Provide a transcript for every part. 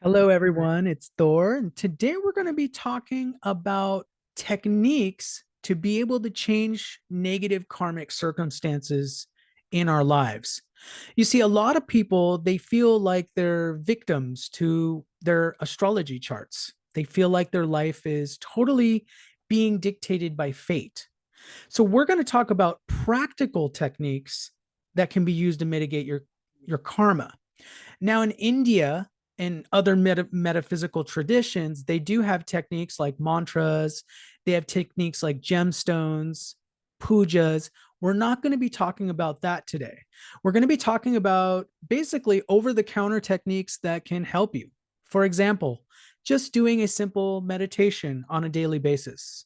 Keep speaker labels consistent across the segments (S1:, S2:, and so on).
S1: Hello, everyone. It's Thor. And today we're going to be talking about techniques to be able to change negative karmic circumstances in our lives. You see, a lot of people, they feel like they're victims to their astrology charts. They feel like their life is totally being dictated by fate. So we're going to talk about practical techniques that can be used to mitigate your karma. Now, in India and other metaphysical traditions, they do have techniques like mantras, they have techniques like gemstones, pujas. We're not going to be talking about that today. We're going to be talking about basically over the counter techniques that can help you. For example, just doing a simple meditation on a daily basis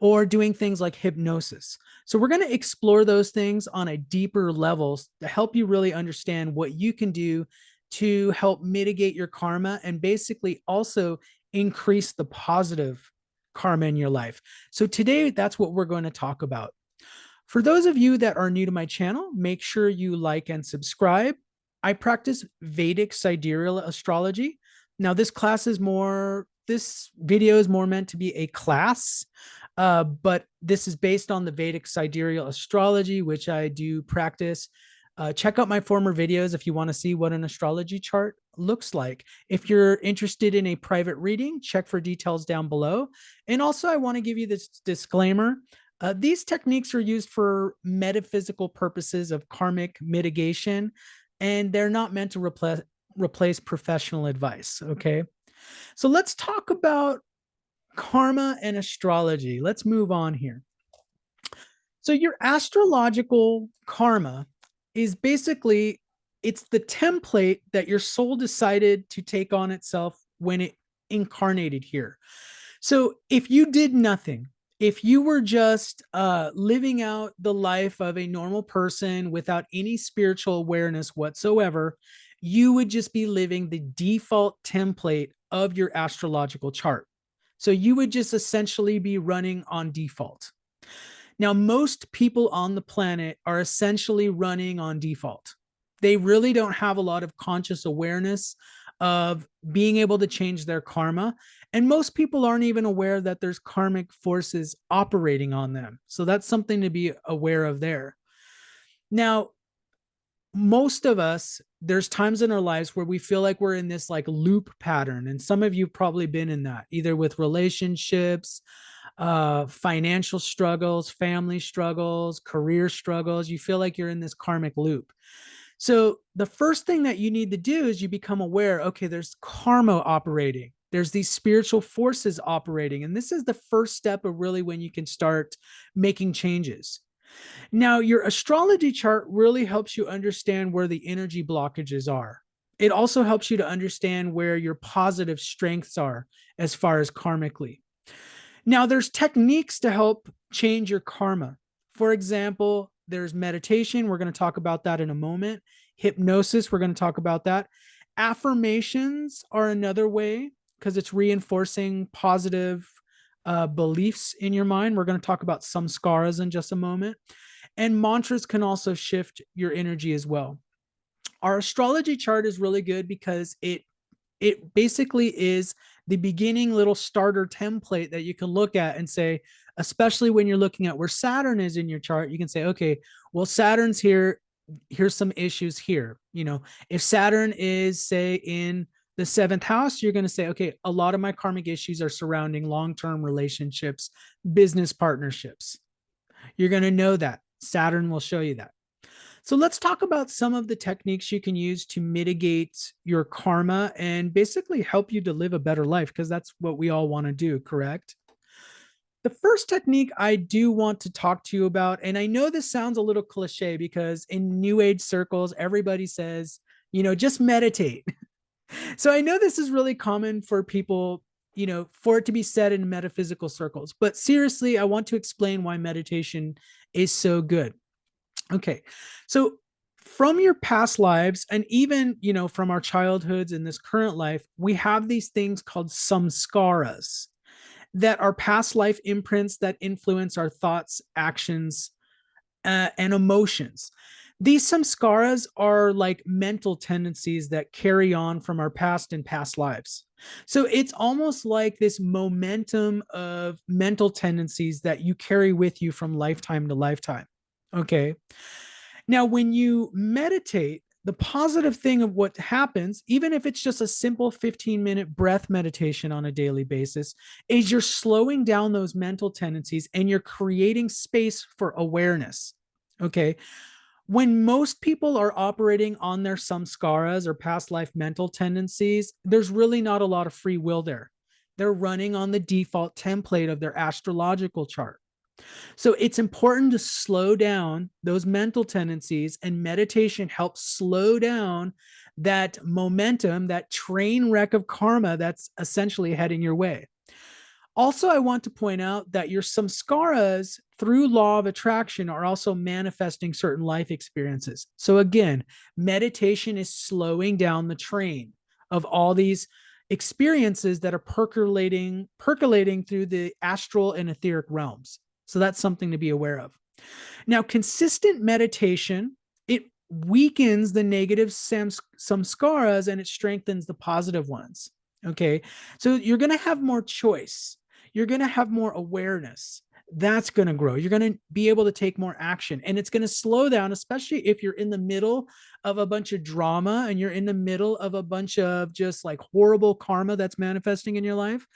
S1: or doing things like hypnosis. So we're going to explore those things on a deeper level to help you really understand what you can do to help mitigate your karma and basically also increase the positive karma in your life. So today, that's what we're going to talk about. For those of you that are new to my channel, make sure you like and subscribe. I practice Vedic sidereal astrology. Now, this video is more meant to be a class, but this is based on the Vedic sidereal astrology, which I do practice. Check out my former videos if you want to see what an astrology chart looks like. If you're interested in a private reading, check for details down below. And also, I want to give you this disclaimer. These techniques are used for metaphysical purposes of karmic mitigation, and they're not meant to replace professional advice. Okay. So let's talk about karma and astrology. Let's move on here. So your astrological karma is basically it's the template that your soul decided to take on itself when it incarnated here. So if you did nothing, if you were just living out the life of a normal person without any spiritual awareness whatsoever, you would just be living the default template of your astrological chart. So you would just essentially be running on default. Now, most people on the planet are essentially running on default. They really don't have a lot of conscious awareness of being able to change their karma. And most people aren't even aware that there's karmic forces operating on them. So that's something to be aware of there. Now, most of us, there's times in our lives where we feel like we're in this like loop pattern. And some of you have probably been in that, either with relationships, financial struggles, family struggles, career struggles. You feel like you're in this karmic loop. So the first thing that you need to do is you become aware, okay, there's karma operating. There's these spiritual forces operating. And this is the first step of really when you can start making changes. Now, your astrology chart really helps you understand where the energy blockages are. It also helps you to understand where your positive strengths are as far as karmically. Now, there's techniques to help change your karma. For example, there's meditation. We're going to talk about that in a moment. Hypnosis, we're going to talk about that. Affirmations are another way because it's reinforcing positive beliefs in your mind. We're going to talk about samskaras in just a moment. And mantras can also shift your energy as well. Our astrology chart is really good because it basically is the beginning little starter template that you can look at and say, especially when you're looking at where Saturn is in your chart, you can say, okay, well, Saturn's here. Here's some issues here. You know, if Saturn is, say, in the seventh house, you're going to say, okay, a lot of my karmic issues are surrounding long-term relationships, business partnerships. You're going to know that. Saturn will show you that. So let's talk about some of the techniques you can use to mitigate your karma and basically help you to live a better life, because that's what we all want to do, correct? The first technique I do want to talk to you about, and I know this sounds a little cliche because in New Age circles, everybody says, just meditate. So I know this is really common for people, for it to be said in metaphysical circles. But seriously, I want to explain why meditation is so good. Okay. So from your past lives and even, from our childhoods in this current life, we have these things called samskaras that are past life imprints that influence our thoughts, actions, and emotions. These samskaras are like mental tendencies that carry on from our past and past lives. So it's almost like this momentum of mental tendencies that you carry with you from lifetime to lifetime. Okay. Now, when you meditate, the positive thing of what happens, even if it's just a simple 15-minute breath meditation on a daily basis, is you're slowing down those mental tendencies and you're creating space for awareness. Okay. When most people are operating on their samskaras or past life mental tendencies, there's really not a lot of free will there. They're running on the default template of their astrological chart. So it's important to slow down those mental tendencies, and meditation helps slow down that momentum, that train wreck of karma that's essentially heading your way. Also, I want to point out that your samskaras through law of attraction are also manifesting certain life experiences. So again, meditation is slowing down the train of all these experiences that are percolating through the astral and etheric realms. So that's something to be aware of. Now, consistent meditation, it weakens the negative samskaras and it strengthens the positive ones. Okay. So you're going to have more choice. You're going to have more awareness. That's going to grow. You're going to be able to take more action, and it's going to slow down, especially if you're in the middle of a bunch of drama and you're in the middle of a bunch of just like horrible karma that's manifesting in your life.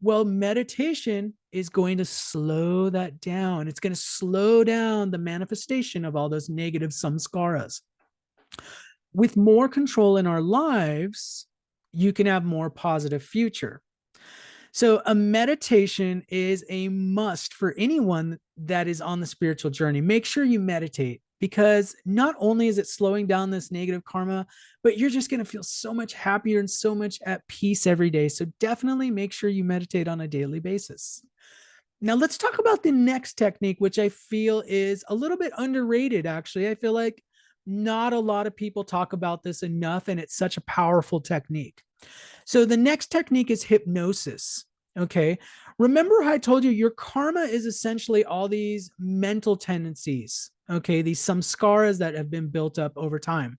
S1: Well, meditation is going to slow that down. It's going to slow down the manifestation of all those negative samskaras. With more control in our lives, you can have more positive future. So a meditation is a must for anyone that is on the spiritual journey. Make sure you meditate, because not only is it slowing down this negative karma, but you're just going to feel so much happier and so much at peace every day. So definitely make sure you meditate on a daily basis. Now let's talk about the next technique, which I feel is a little bit underrated, actually. I feel like not a lot of people talk about this enough, and it's such a powerful technique. So the next technique is hypnosis. Okay. Remember how I told you your karma is essentially all these mental tendencies. Okay. These samskaras that have been built up over time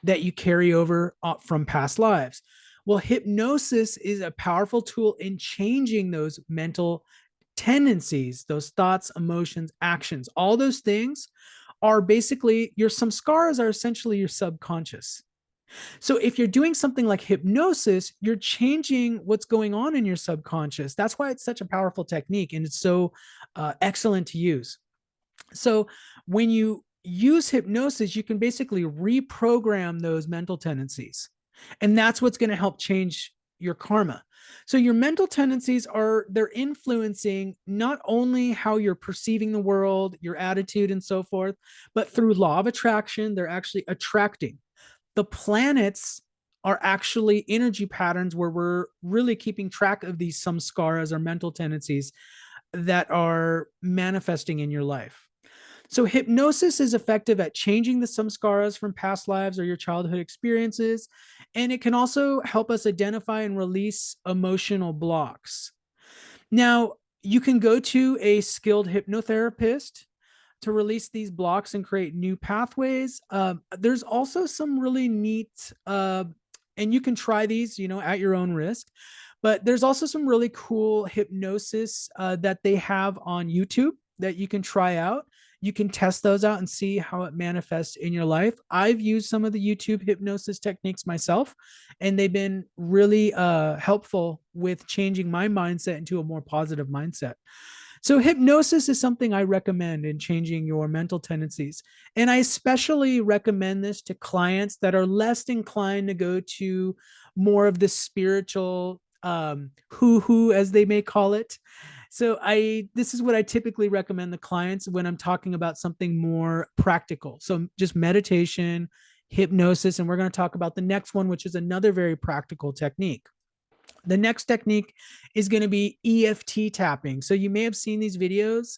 S1: that you carry over from past lives. Well, hypnosis is a powerful tool in changing those mental tendencies, those thoughts, emotions, actions. All those things are basically your samskaras are essentially your subconscious. So if you're doing something like hypnosis, you're changing what's going on in your subconscious. That's why it's such a powerful technique, and it's so excellent to use. So when you use hypnosis, you can basically reprogram those mental tendencies. And that's what's going to help change your karma. So your mental tendencies they're influencing not only how you're perceiving the world, your attitude and so forth, but through law of attraction, they're actually attracting. The planets are actually energy patterns where we're really keeping track of these samskaras or mental tendencies that are manifesting in your life. So hypnosis is effective at changing the samskaras from past lives or your childhood experiences, and it can also help us identify and release emotional blocks. Now, you can go to a skilled hypnotherapist to release these blocks and create new pathways. There's also some really neat, and you can try these, at your own risk. But there's also some really cool hypnosis that they have on YouTube that you can try out. You can test those out and see how it manifests in your life. I've used some of the YouTube hypnosis techniques myself, and they've been really helpful with changing my mindset into a more positive mindset. So hypnosis is something I recommend in changing your mental tendencies. And I especially recommend this to clients that are less inclined to go to more of the spiritual hoo-hoo, as they may call it. So this is what I typically recommend the clients when I'm talking about something more practical. So just meditation, hypnosis, and we're going to talk about the next one, which is another very practical technique. The next technique is going to be EFT tapping. So you may have seen these videos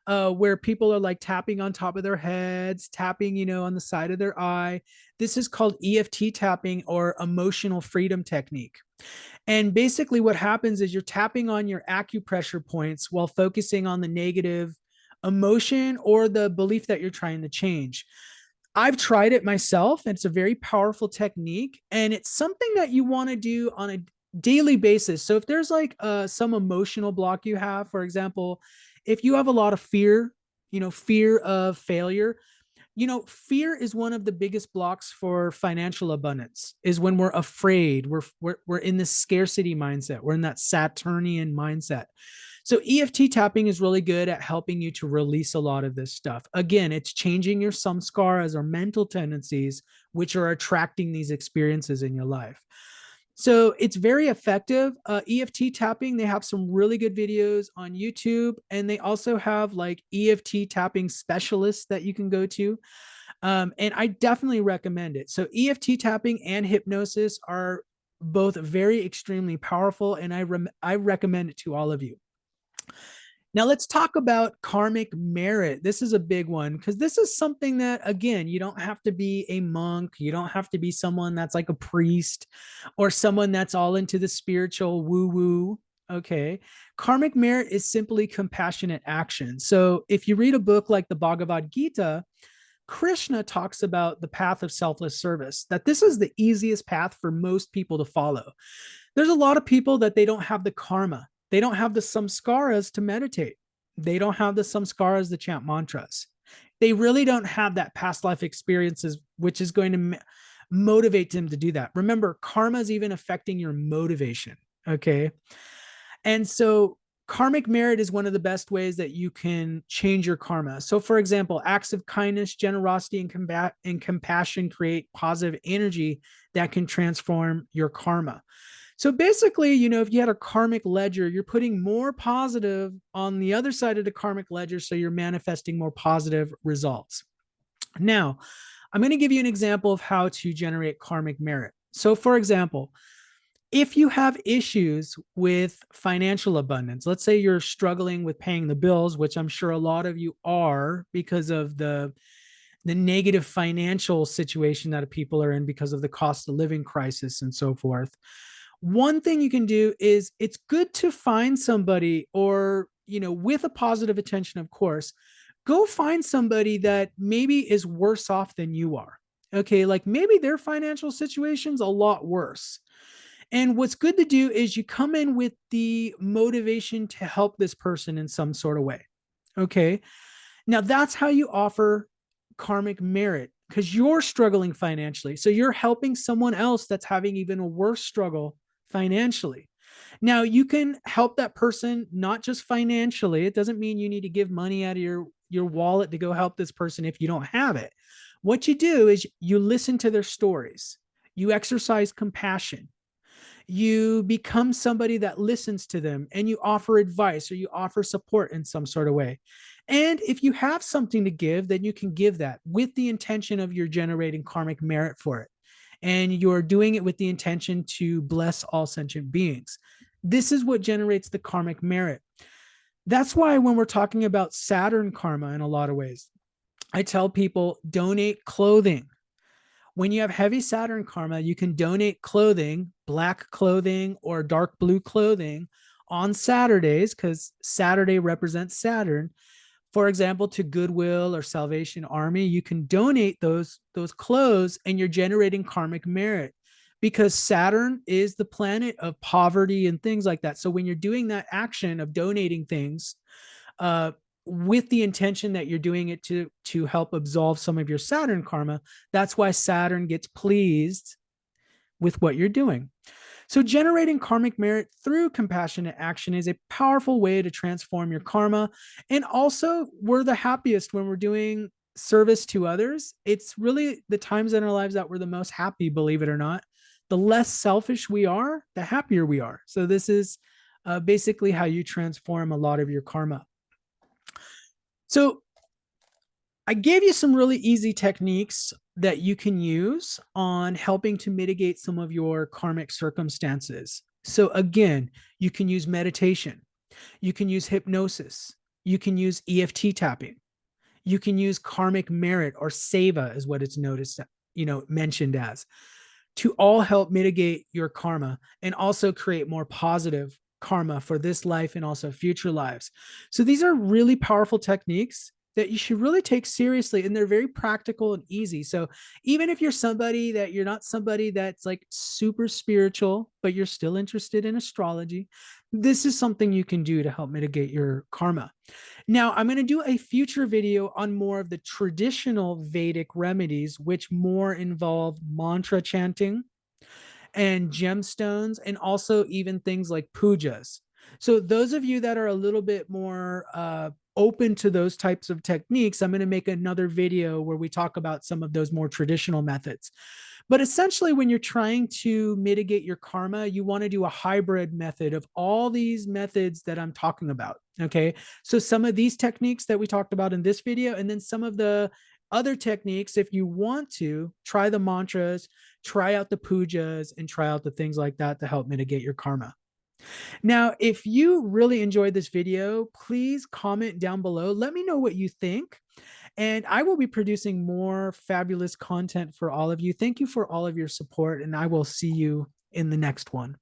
S1: where people are like tapping on top of their heads, tapping, on the side of their eye. This is called EFT tapping, or emotional freedom technique. And basically what happens is you're tapping on your acupressure points while focusing on the negative emotion or the belief that you're trying to change. I've tried it myself, and it's a very powerful technique, and it's something that you want to do on a daily basis. So if there's like some emotional block you have, for example, if you have a lot of fear, fear of failure, fear is one of the biggest blocks for financial abundance. Is when we're afraid, we're in this scarcity mindset, we're in that Saturnian mindset. So EFT tapping is really good at helping you to release a lot of this stuff. Again, it's changing your samskaras or mental tendencies, which are attracting these experiences in your life. So it's very effective. EFT tapping, they have some really good videos on YouTube, and they also have like EFT tapping specialists that you can go to. And I definitely recommend it. So EFT tapping and hypnosis are both very extremely powerful, and I recommend it to all of you. Now let's talk about karmic merit. This is a big one because this is something that, again, you don't have to be a monk. You don't have to be someone that's like a priest or someone that's all into the spiritual woo woo. Okay. Karmic merit is simply compassionate action. So if you read a book like the Bhagavad Gita, Krishna talks about the path of selfless service, that this is the easiest path for most people to follow. There's a lot of people that they don't have the karma. They don't have the samskaras to meditate. They don't have the samskaras to chant mantras. They really don't have that past life experiences, which is going to motivate them to do that. Remember, karma is even affecting your motivation. Okay. And so karmic merit is one of the best ways that you can change your karma. So for example, acts of kindness, generosity, and compassion create positive energy that can transform your karma. So basically, if you had a karmic ledger, you're putting more positive on the other side of the karmic ledger. So you're manifesting more positive results. Now, I'm going to give you an example of how to generate karmic merit. So for example, if you have issues with financial abundance, let's say you're struggling with paying the bills, which I'm sure a lot of you are because of the negative financial situation that people are in because of the cost of living crisis and so forth. One thing you can do is it's good to find somebody, or, with a positive attention, of course, go find somebody that maybe is worse off than you are. Okay. Like maybe their financial situation's a lot worse. And what's good to do is you come in with the motivation to help this person in some sort of way. Okay. Now that's how you offer karmic merit, because you're struggling financially. So you're helping someone else that's having even a worse struggle financially. Now you can help that person not just financially. It doesn't mean you need to give money out of your wallet to go help this person if you don't have it. What you do is you listen to their stories. You exercise compassion. You become somebody that listens to them, and you offer advice or you offer support in some sort of way. And if you have something to give, then you can give that with the intention of you're generating karmic merit for it. And you're doing it with the intention to bless all sentient beings. This is what generates the karmic merit. That's why when we're talking about Saturn karma, in a lot of ways, I tell people donate clothing. When you have heavy Saturn karma, you can donate clothing, black clothing or dark blue clothing on Saturdays, because Saturday represents Saturn. For example, to Goodwill or Salvation Army, you can donate those clothes, and you're generating karmic merit, because Saturn is the planet of poverty and things like that. So when you're doing that action of donating things, uh, with the intention that you're doing it to help absolve some of your Saturn karma, that's why Saturn gets pleased with what you're doing. So generating karmic merit through compassionate action is a powerful way to transform your karma. And also, we're the happiest when we're doing service to others. It's really the times in our lives that we're the most happy, believe it or not. The less selfish we are, the happier we are. So this is basically how you transform a lot of your karma. So I gave you some really easy techniques that you can use on helping to mitigate some of your karmic circumstances. So again, you can use meditation. You can use hypnosis. You can use EFT tapping. You can use karmic merit, or seva is what it's mentioned as, to all help mitigate your karma and also create more positive karma for this life and also future lives. So these are really powerful techniques. that you should really take seriously, and they're very practical and easy. So even if you're not somebody that's like super spiritual, but you're still interested in astrology, this is something you can do to help mitigate your karma. Now, I'm going to do a future video on more of the traditional Vedic remedies, which more involve mantra chanting and gemstones, and also even things like pujas. So, those of you that are a little bit more open to those types of techniques, I'm going to make another video where we talk about some of those more traditional methods. But essentially, when you're trying to mitigate your karma, you want to do a hybrid method of all these methods that I'm talking about. Okay. So, some of these techniques that we talked about in this video, and then some of the other techniques, if you want to try the mantras, try out the pujas, and try out the things like that to help mitigate your karma. Now, if you really enjoyed this video, please comment down below. Let me know what you think. And I will be producing more fabulous content for all of you. Thank you for all of your support, and I will see you in the next one.